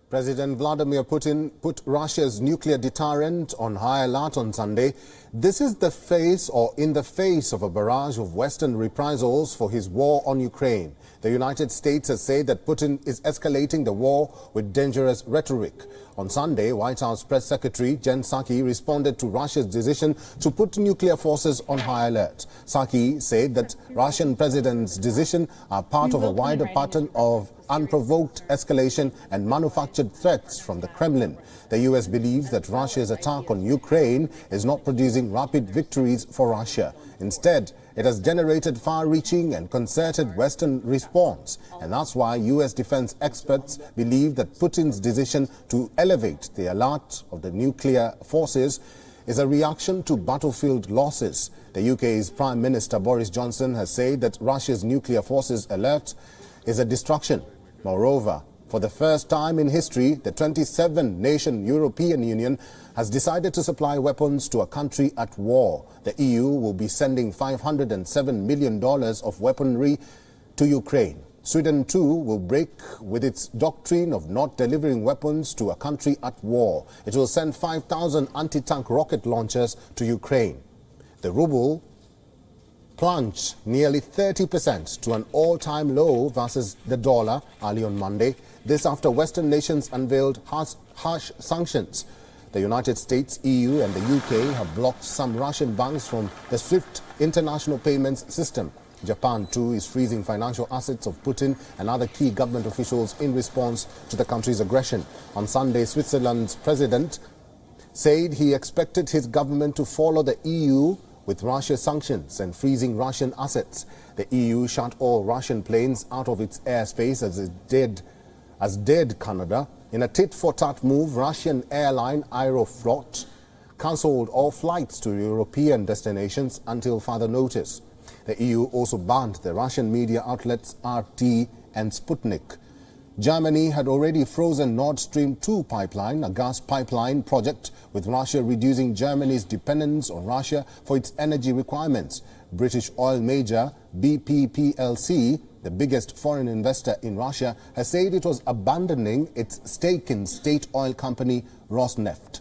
President Vladimir Putin put Russia's nuclear deterrent on high alert on Sunday. This is in the face of a barrage of Western reprisals for his war on Ukraine. The United States has said that Putin is escalating the war with dangerous rhetoric. On Sunday, White House Press Secretary Jen Psaki responded to Russia's decision to put nuclear forces on high alert. Psaki said that Russian president's decision are part of a wider pattern of unprovoked escalation and manufactured threats from the Kremlin. The U.S. believes that Russia's attack on Ukraine is not producing rapid victories for Russia. Instead, it has generated far-reaching and concerted Western response. And that's why U.S. defense experts believe that Putin's decision to elevate the alert of the nuclear forces is a reaction to battlefield losses. The UK's Prime Minister Boris Johnson has said that Russia's nuclear forces alert is a distraction. Moreover, for the first time in history, the 27-nation European Union has decided to supply weapons to a country at war. The EU will be sending $507 million of weaponry to Ukraine. Sweden, too, will break with its doctrine of not delivering weapons to a country at war. It will send 5,000 anti-tank rocket launchers to Ukraine. The ruble plunged nearly 30% to an all-time low versus the dollar early on Monday. This after Western nations unveiled harsh sanctions. The United States, EU and the UK have blocked some Russian banks from the SWIFT international payments system. Japan, too, is freezing financial assets of Putin and other key government officials in response to the country's aggression. On Sunday, Switzerland's president said he expected his government to follow the EU with Russia's sanctions and freezing Russian assets. The EU shut all Russian planes out of its airspace as did Canada. In a tit-for-tat move, Russian airline Aeroflot cancelled all flights to European destinations until further notice. The EU also banned the Russian media outlets RT and Sputnik. Germany had already frozen Nord Stream 2 pipeline, a gas pipeline project, with Russia reducing Germany's dependence on Russia for its energy requirements. British oil major BP plc, the biggest foreign investor in Russia, has said it was abandoning its stake in state oil company Rosneft.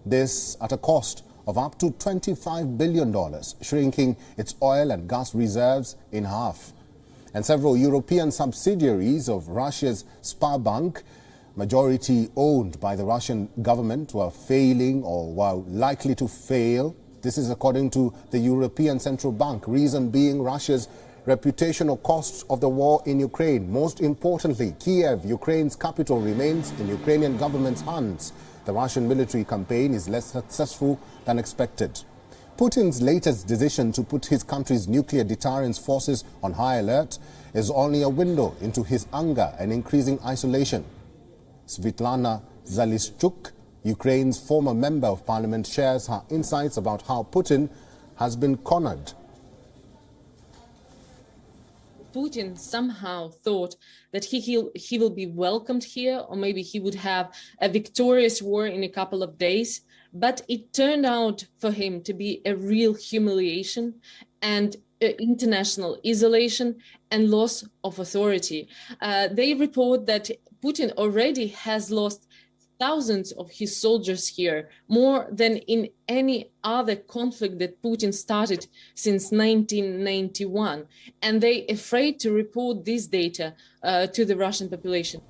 This at a cost of up to $25 billion, shrinking its oil and gas reserves in half. And several European subsidiaries of Russia's Sberbank, majority owned by the Russian government, were failing or were likely to fail. This is according to the European Central Bank, reason being Russia's reputational costs of the war in Ukraine. Most importantly, Kiev, Ukraine's capital, remains in Ukrainian government's hands. The Russian military campaign is less successful than expected. Putin's latest decision to put his country's nuclear deterrence forces on high alert is only a window into his anger and increasing isolation. Svitlana Zalischuk, Ukraine's former member of parliament, shares her insights about how Putin has been cornered. Putin somehow thought that he will be welcomed here, or maybe he would have a victorious war in a couple of days. But it turned out for him to be a real humiliation and international isolation and loss of authority. They report that Putin already has lost thousands of his soldiers here, more than in any other conflict that Putin started since 1991. And they're afraid to report this data to the Russian population.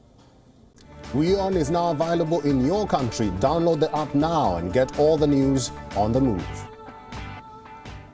WION is now available in your country. Download the app now and get all the news on the move.